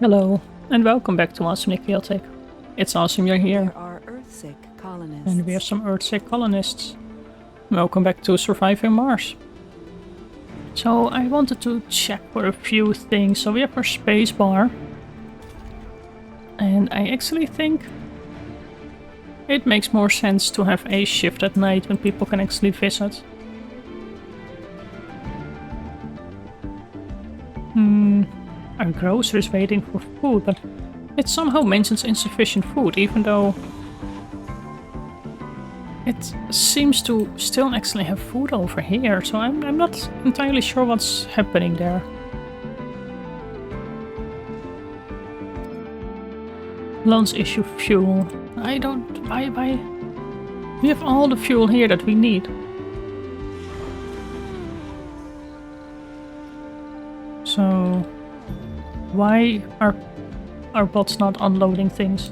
Hello, and welcome back to Awesome Chaotic. It's awesome you're here. There are Earthsick colonists. And we have some Earthsick colonists. Welcome back to Surviving Mars. So I wanted to check for a few things. So we have our space bar. And I actually think it makes more sense to have a shift at night when people can actually visit. Our grocer is waiting for food, but it somehow mentions insufficient food, even though it seems to still actually have food over here, so I'm not entirely sure what's happening there. Lunch issue fuel. I don't... Why? We have all the fuel here that we need. So... why are our bots not unloading things?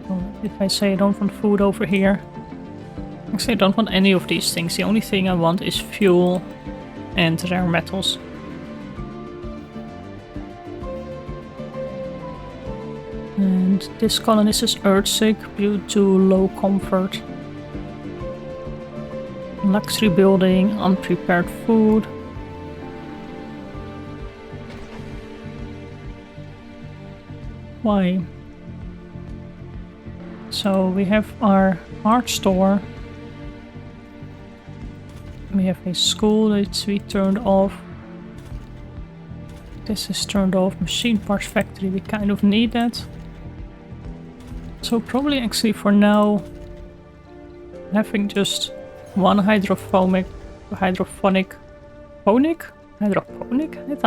Well, if I say I don't want food over here... Actually, I don't want any of these things. The only thing I want is fuel and rare metals. And this colonist is Earthsick due to low comfort. Luxury building, unprepared food. Why? So we have our art store. We have a school that we turned off. This is turned off. Machine parts factory, we kind of need that. So probably actually for now having just one hydrophonic. I thought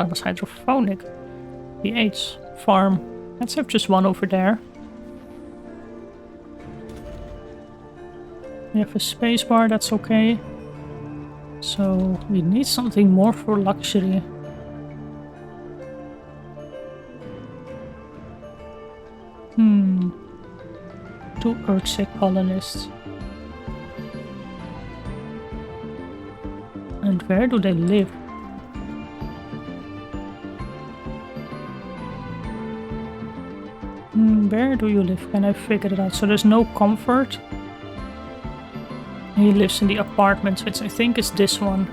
it was hydrophonic. PH farm. Let's have just one over there. We have a space bar, that's okay. So we need something more for luxury. Two Earthsick colonists. And where do they live? Where do you live? Can I figure it out? So there's no comfort. He lives in the apartments, which I think is this one.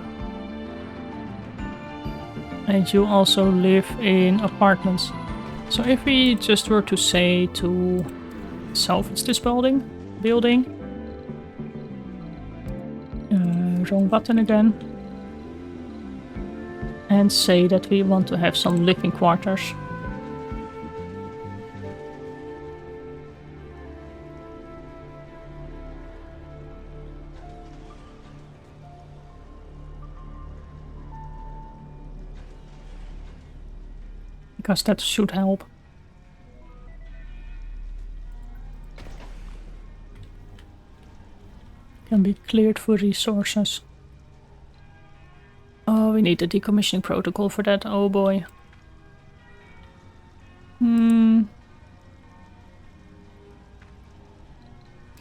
And you also live in apartments. So if we just were to say to salvage this building. Wrong button again. And say that we want to have some living quarters. Because that should help. Can be cleared for resources. Oh, we need a decommissioning protocol for that. Oh boy. Can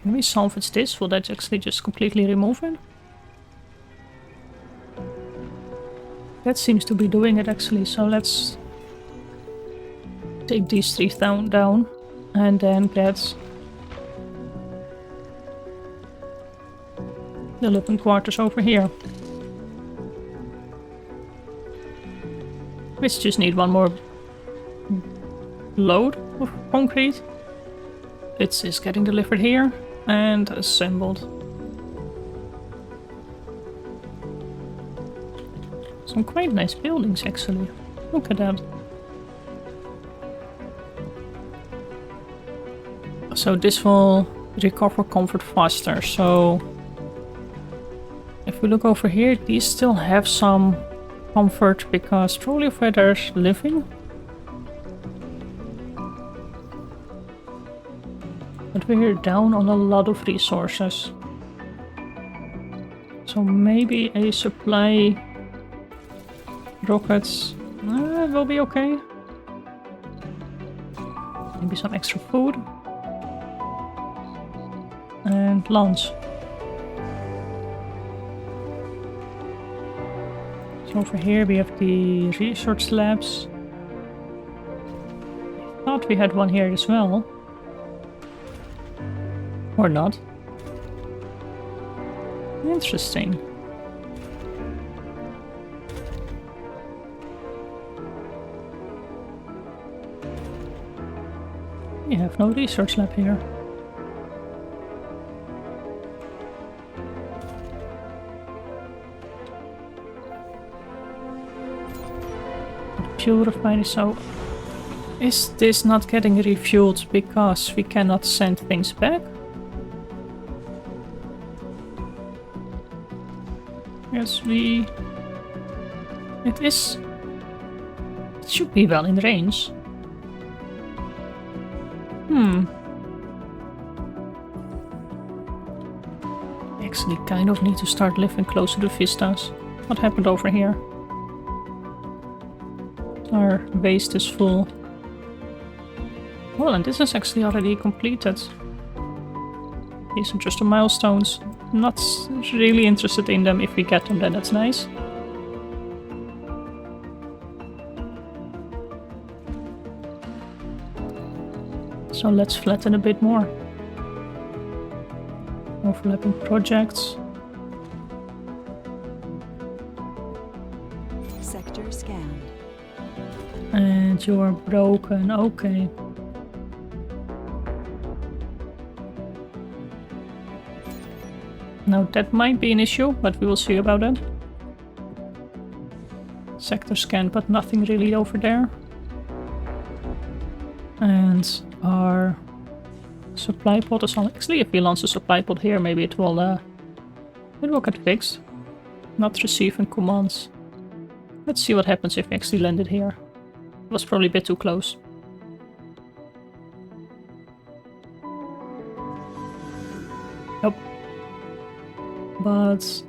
we salvage this? Will that actually just completely remove it? That seems to be doing it actually, so let's take these three down and then get the living quarters over here. Which just need one more load of concrete. It is getting delivered here and assembled. Some quite nice buildings actually. Look at that. So this will recover comfort faster. So if we look over here, these still have some comfort because probably where there's living. But we're down on a lot of resources. So maybe a supply rockets will be okay. Maybe some extra food. And lunch. So over here we have the research labs. thought we had one here as well. Or not. Interesting. We have no research lab here. Purified, so is this not getting refueled because we cannot send things back? Yes, it is. It should be well in range. Actually, kind of need to start living closer to vistas. What happened over here? Our waste is full. Well, and this is actually already completed. These are just the milestones. Not really interested in them. If we get them, then that's nice. So let's flatten a bit more. Overlapping projects. Sector scanned. And you're broken, okay. Now that might be an issue, but we will see about that. Sector scan, but nothing really over there. And our supply pod is on. Actually, if we launch a supply pod here, maybe it will get fixed. Not receiving commands. Let's see what happens if we actually land it here. It was probably a bit too close. Nope. But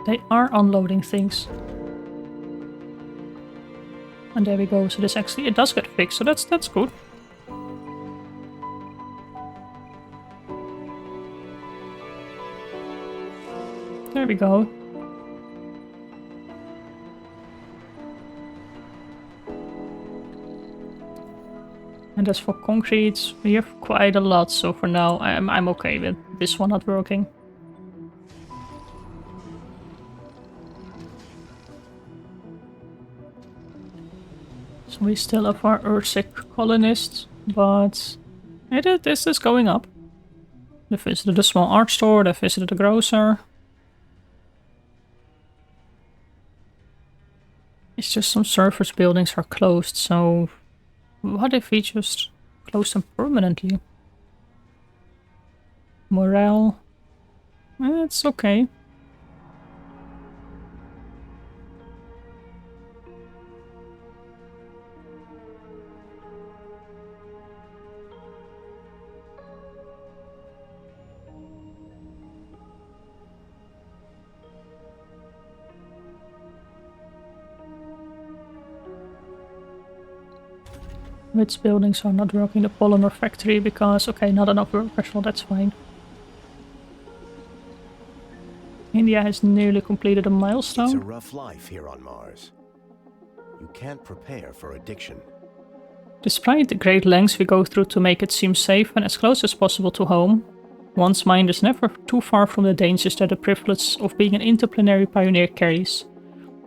they are unloading things. And there we go. So this actually, it does get fixed, so that's good. There we go. And as for concrete, we have quite a lot, so for now I'm okay with this one not working. So we still have our Earthsick colonists, but this is going up. They visited a small art store, they visited a grocer. It's just some service buildings are closed, so what if we just close them permanently? Morale. It's okay. Which buildings are not working? The polymer factory, because, okay, not enough workers, well that's fine. India has nearly completed a milestone. It's a rough life here on Mars. You can't prepare for addiction. Despite the great lengths we go through to make it seem safe and as close as possible to home, one's mind is never too far from the dangers that the privilege of being an interplanetary pioneer carries.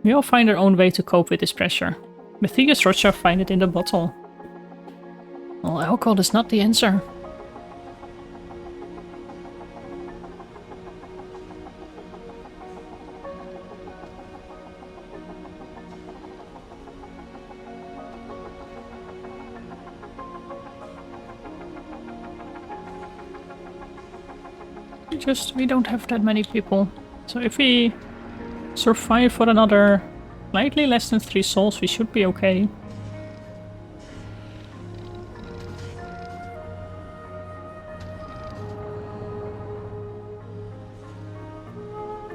We all find our own way to cope with this pressure. Matthias Rocha find it in the bottle. Well, alcohol is not the answer. We don't have that many people. So if we survive for another slightly less than 3 souls, we should be okay.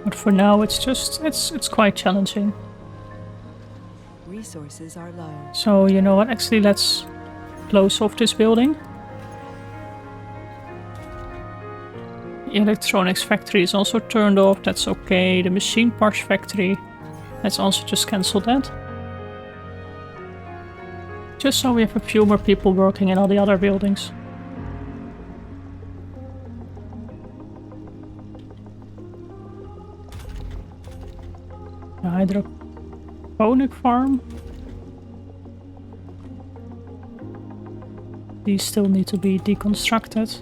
But for now, it's quite challenging. Resources are low. So you know what? Actually, let's close off this building. The electronics factory is also turned off. That's okay. The machine parts factory. Let's also just cancel that. Just so we have a few more people working in all the other buildings. The hydroponic farm. These still need to be deconstructed.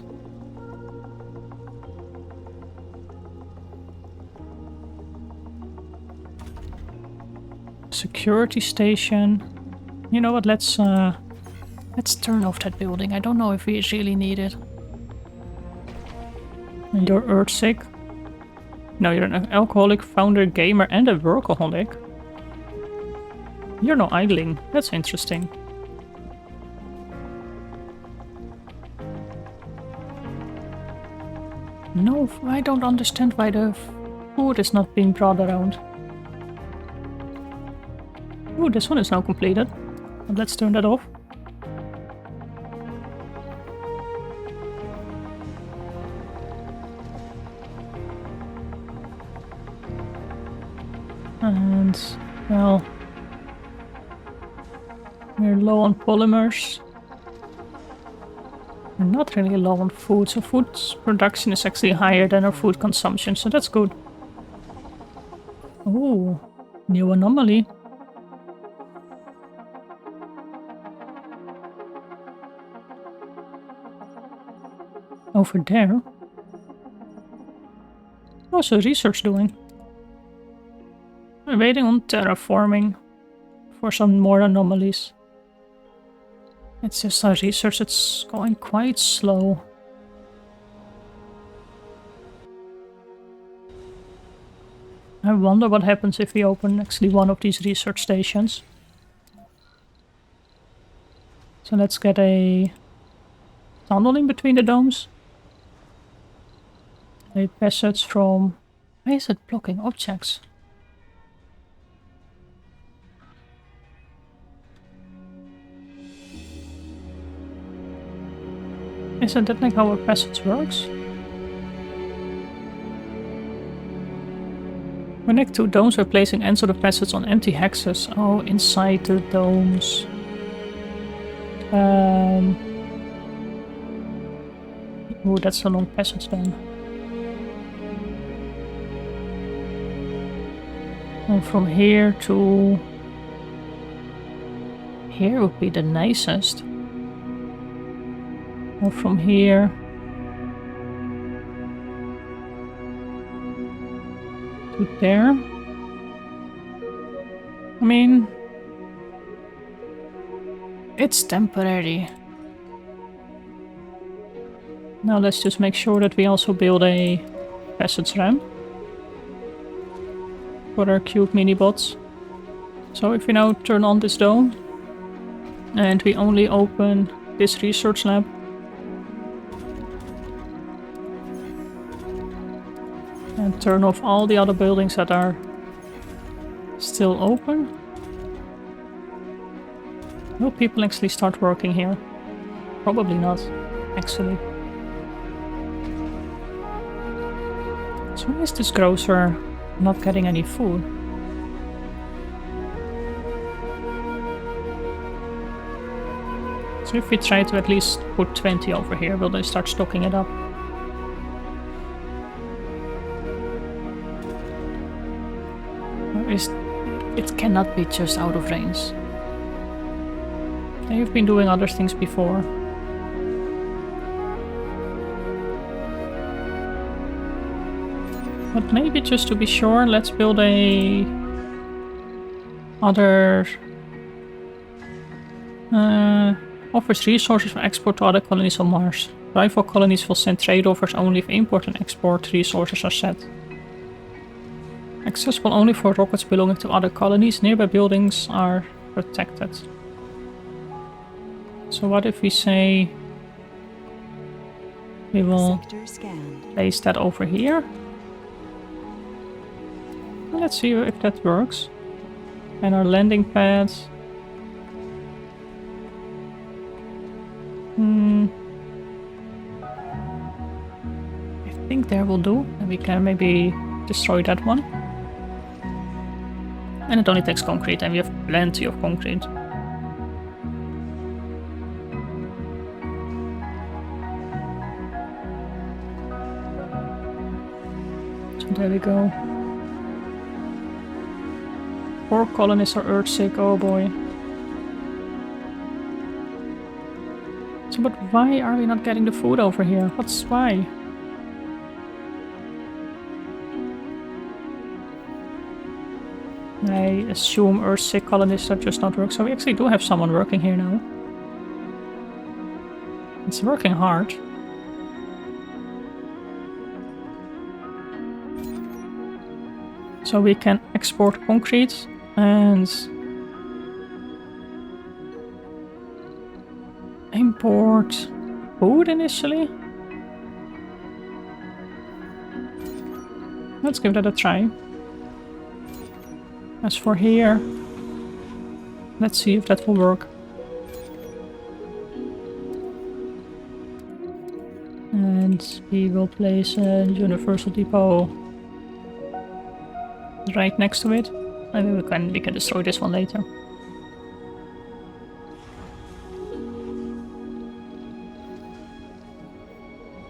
Security station. You know what, let's turn off that building. I don't know if we really need it. And you're Earthsick. No, you're an alcoholic, founder, gamer, and a workaholic. You're no idling. That's interesting. No, I don't understand why the food is not being brought around. Oh, this one is now completed. And let's turn that off. And, well, we're low on polymers. We're not really low on food, so food production is actually higher than our food consumption, so that's good. Oh, new anomaly. Over there. Also research doing. We're waiting on terraforming for some more anomalies. It's just our research, it's going quite slow. I wonder what happens if we open actually one of these research stations. So let's get a tunnel in between the domes. A passage from... Why is it blocking objects? Isn't that like how a passage works? Connect two domes by placing ends of the passage on empty hexes. Oh, inside the domes. Oh, that's a long passage then. And from here to... Here would be the nicest. Or from here to there. I mean, it's temporary. Now let's just make sure that we also build a passage ramp for our cute mini bots. So if we now turn on this dome and we only open this research lab, and turn off all the other buildings that are still open. Will people actually start working here? Probably not, actually. So why is this grocer not getting any food? So if we try to at least put 20 over here, will they start stocking it up? It cannot be just out of range. They've been doing other things before. But maybe just to be sure, let's build a other offers resources for export to other colonies on Mars. Rival colonies will send trade offers only if import and export resources are set. Accessible only for rockets belonging to other colonies. Nearby buildings are protected. So what if we say we will place that over here? Let's see if that works. And our landing pads. I think there will do. And we can maybe destroy that one. And it only takes concrete, and we have plenty of concrete. There we go. 4 colonists are Earthsick, oh boy. So, but why are we not getting the food over here? What's why? I assume Earthsick colonists are just not working. So we actually do have someone working here now. It's working hard. So we can export concrete and import food initially. Let's give that a try. As for here, let's see if that will work. And we will place a universal depot right next to it. And we can destroy this one later.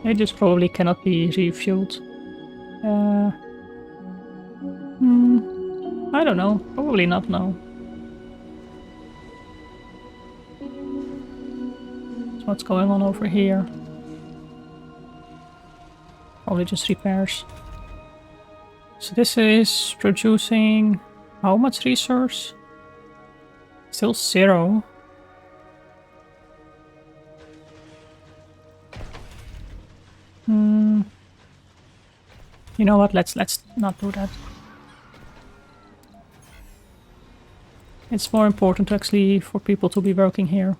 This probably cannot be refueled. I don't know. Probably not now. So what's going on over here? Probably just repairs. So this is producing how much resource? Still 0. You know what? Let's not do that. It's more important actually for people to be working here.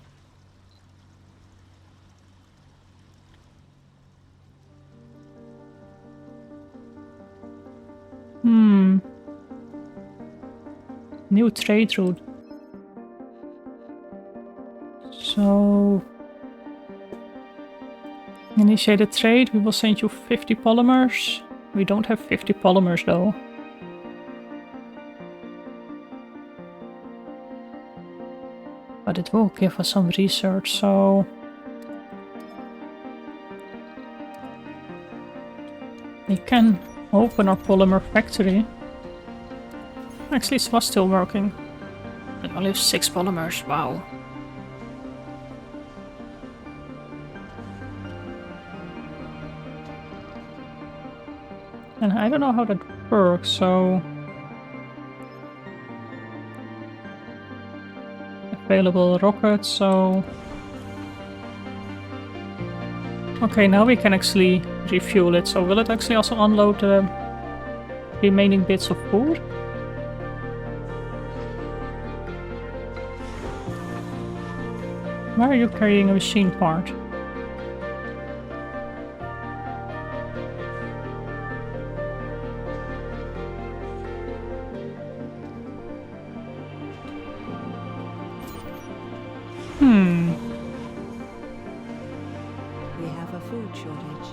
New trade route. So initiate a trade. We will send you 50 polymers. We don't have 50 polymers though. But it will give us some research, so we can open our polymer factory. Actually, it was still working. It only has 6 polymers, wow. And I don't know how that works, so available rockets, so okay, now we can actually refuel it. So will it actually also unload the remaining bits of food? Why are you carrying a machine part? We have a food shortage.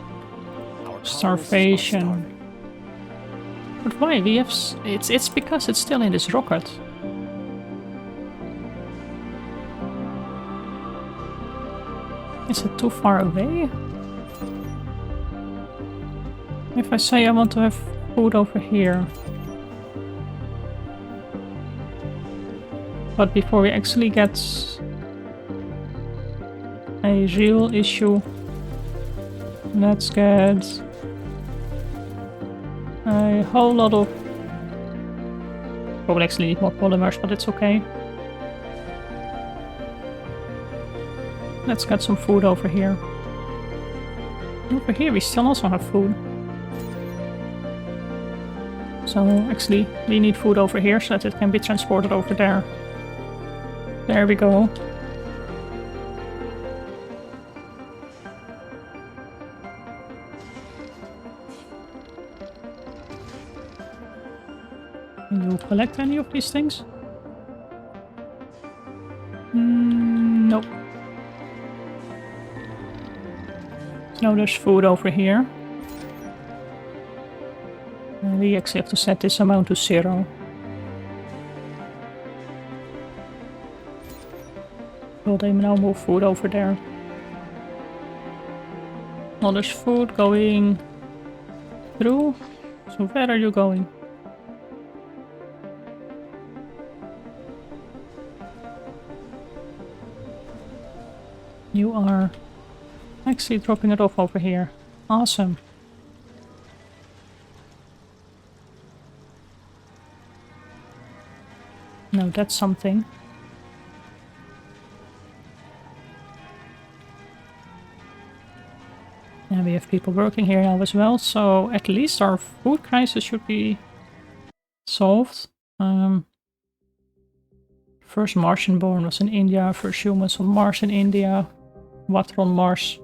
Starvation. But why? We have it's because it's still in this rocket. Is it too far away? If I say I want to have food over here. But before we actually get a real issue, let's get a whole lot of... Probably actually need more polymers, but it's okay. Let's get some food over here. Over here we still also have food. So actually we need food over here so that it can be transported over there. There we go. Can you collect any of these things? Nope. No, there's food over here. We actually have to set this amount to 0. Will they now move food over there? Well, there's food going through. So where are you going? You are actually dropping it off over here. Awesome. No, that's something. And we have people working here now as well, so at least our food crisis should be solved. First Martian born was in India, first humans on Mars in India. Water on Mars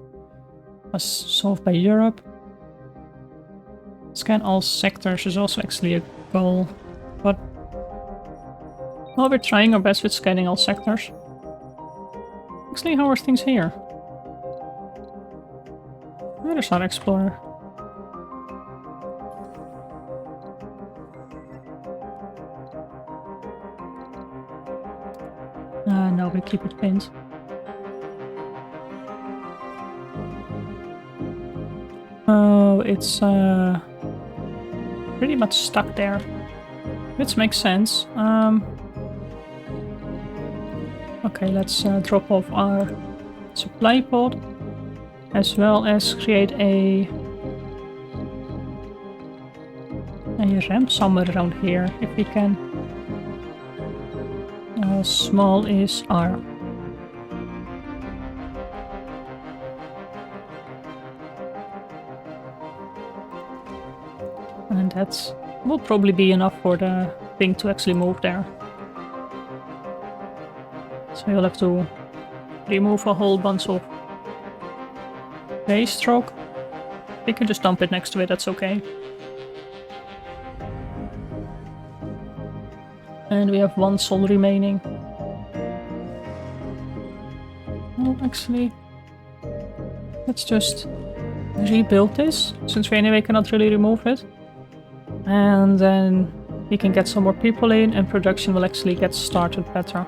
was solved by Europe. Scan all sectors is also actually a goal, but well, we're trying our best with scanning all sectors. Actually, how are things here? Oh, there's our explorer. No, we keep it pinned. Oh, it's pretty much stuck there. Which makes sense. Okay, let's drop off our supply pod, as well as create a ramp somewhere around here, if we can. How small is our... And that will probably be enough for the thing to actually move there. So you'll have to remove a whole bunch of base rock. We can just dump it next to it, that's okay. And we have one soul remaining. Well, actually, let's just rebuild this, since we anyway cannot really remove it. And then we can get some more people in, and production will actually get started better.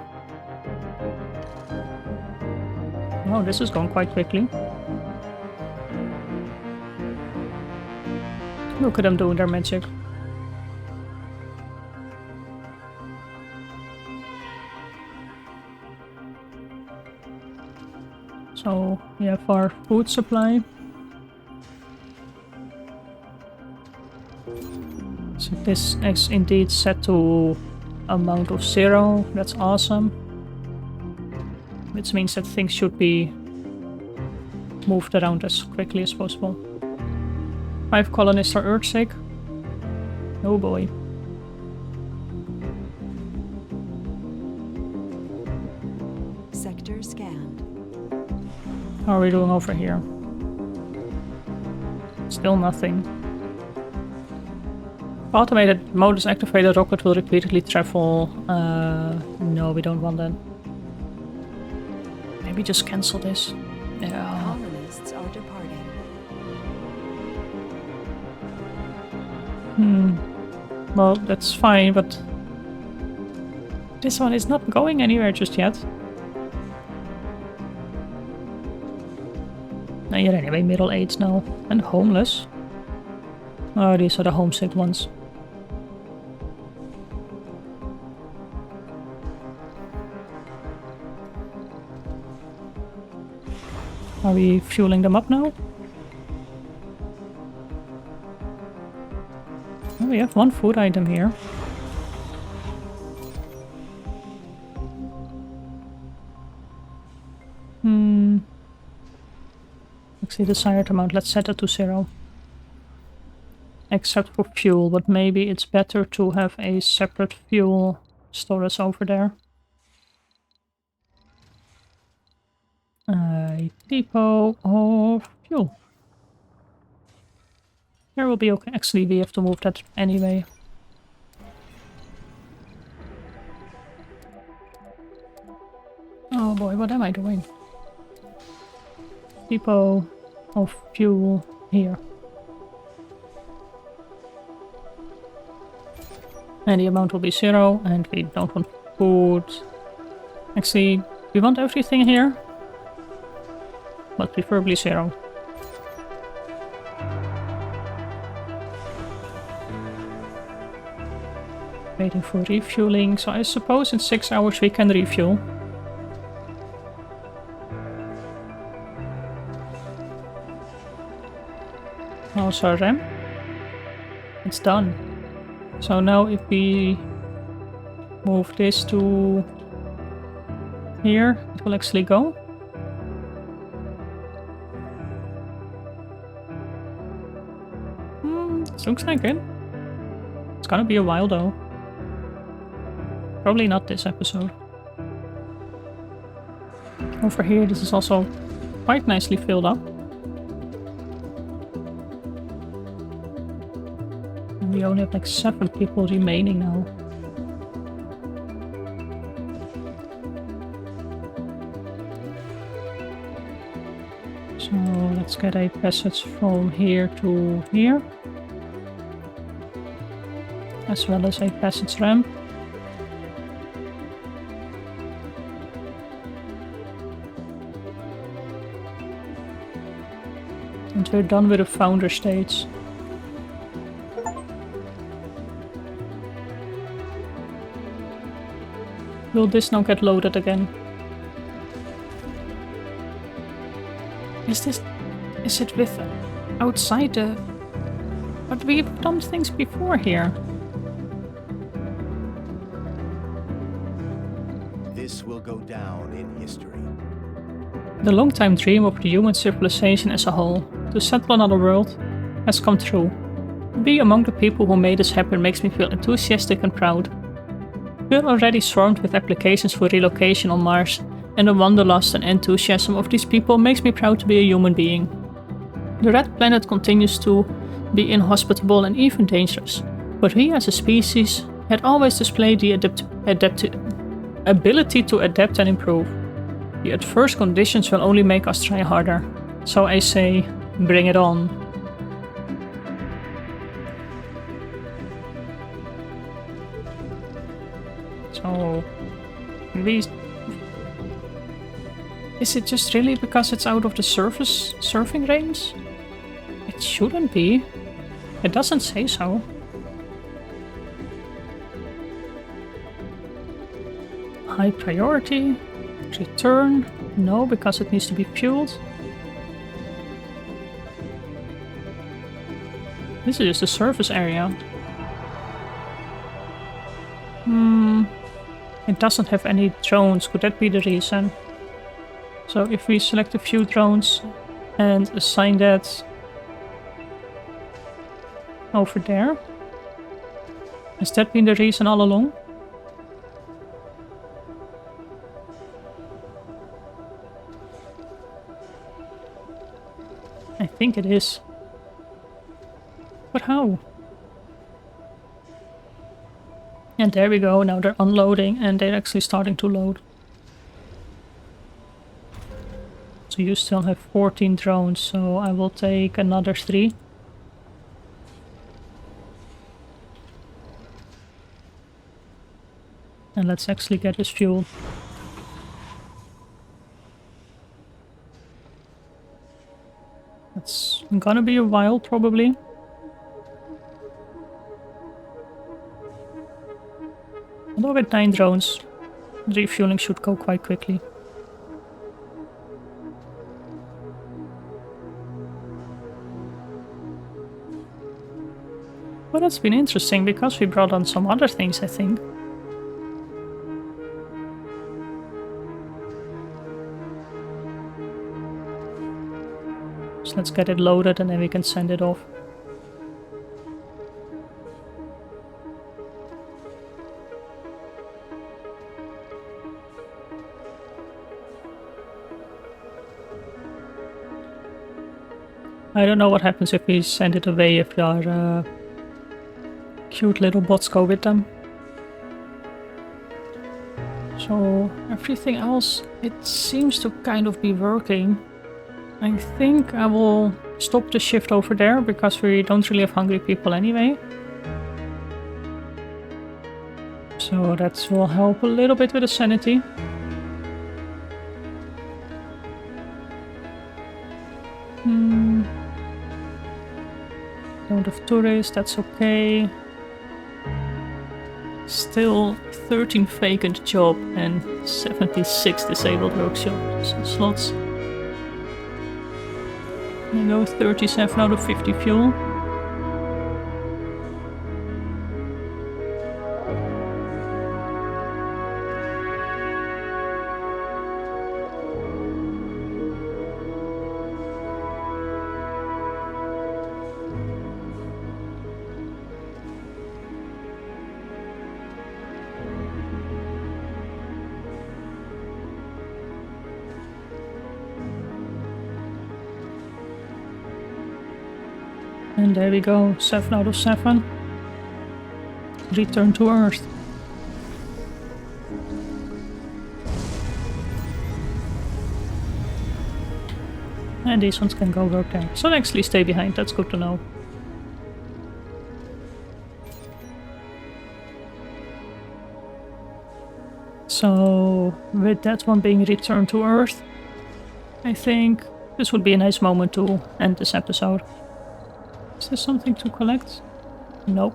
Oh, this is going quite quickly. Look at them doing their magic. So we have our food supply. So this is indeed set to amount of 0. That's awesome. Which means that things should be moved around as quickly as possible. 5 colonists are Earthsick. Oh boy. Sector scanned. How are we doing over here? Still nothing. Automated mode is activated. Rocket will repeatedly travel. No, we don't want that. Maybe just cancel this. Yeah. Colonists are departing. Well, that's fine, but this one is not going anywhere just yet. No, you're anyway middle age now. And homeless. Oh, these are the homesick ones. Are we fueling them up now? Oh, we have one food item here. Actually, desired amount, let's set it to 0. Except for fuel, but maybe it's better to have a separate fuel storage over there. A depot of fuel. There will be okay. Actually, we have to move that anyway. Oh boy, what am I doing? Depot of fuel here. And the amount will be 0, and we don't want food. Actually, we want everything here, but preferably 0. waiting for refueling. So I suppose in 6 hours we can refuel. Also RAM. It's done. So now if we move this to here, it will actually go. This looks like it. It's gonna be a while though. Probably not this episode. Over here, this is also quite nicely filled up. And we only have like 7 people remaining now. So let's get a passage from here to here. As well as a passage ramp. And we're done with the founder stage. Will this now get loaded again? Is it with outside the... But we've done things before here. This will go down in history. The long-time dream of the human civilization as a whole, to settle another world, has come true. To be among the people who made this happen makes me feel enthusiastic and proud. We're already swarmed with applications for relocation on Mars, and the wanderlust and enthusiasm of these people makes me proud to be a human being. The red planet continues to be inhospitable and even dangerous, but we as a species had always displayed the ability to adapt and improve. The adverse conditions will only make us try harder. So I say, bring it on. So, is it just really because it's out of the surfing range? It shouldn't be. It doesn't say so. High priority. Return. No, because it needs to be fueled. This is just the surface area. It doesn't have any drones. Could that be the reason? So if we select a few drones and assign that over there. Has that been the reason all along? I think it is. But how? And there we go, now they're unloading and they're actually starting to load. So you still have 14 drones, so I will take another 3. And let's actually get this fuel. It's gonna be a while, probably. Although with 9 drones, refueling should go quite quickly. But that's been interesting because we brought on some other things, I think. So let's get it loaded and then we can send it off. I don't know what happens if we send it away if our cute little bots go with them. So everything else, it seems to kind of be working. I think I will stop the shift over there because we don't really have hungry people anyway. So that will help a little bit with the sanity. Don't have tourists, that's okay. Still 13 vacant job and 76 disabled workshop slots. There go 37 out of 50 fuel. And there we go, 7 out of 7. Return to Earth. And these ones can go work there. So they actually stay behind, that's good to know. So, with that one being returned to Earth, I think this would be a nice moment to end this episode. Is there something to collect? Nope.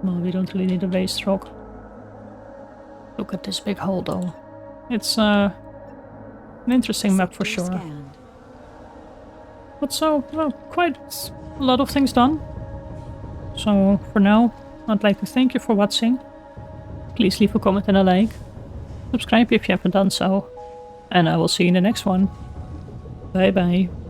Well, we don't really need a waste rock. Look at this big hole though. It's an interesting map for sure. Scanned. But so, well, quite a lot of things done. So, for now, I'd like to thank you for watching. Please leave a comment and a like. Subscribe if you haven't done so. And I will see you in the next one. Bye bye.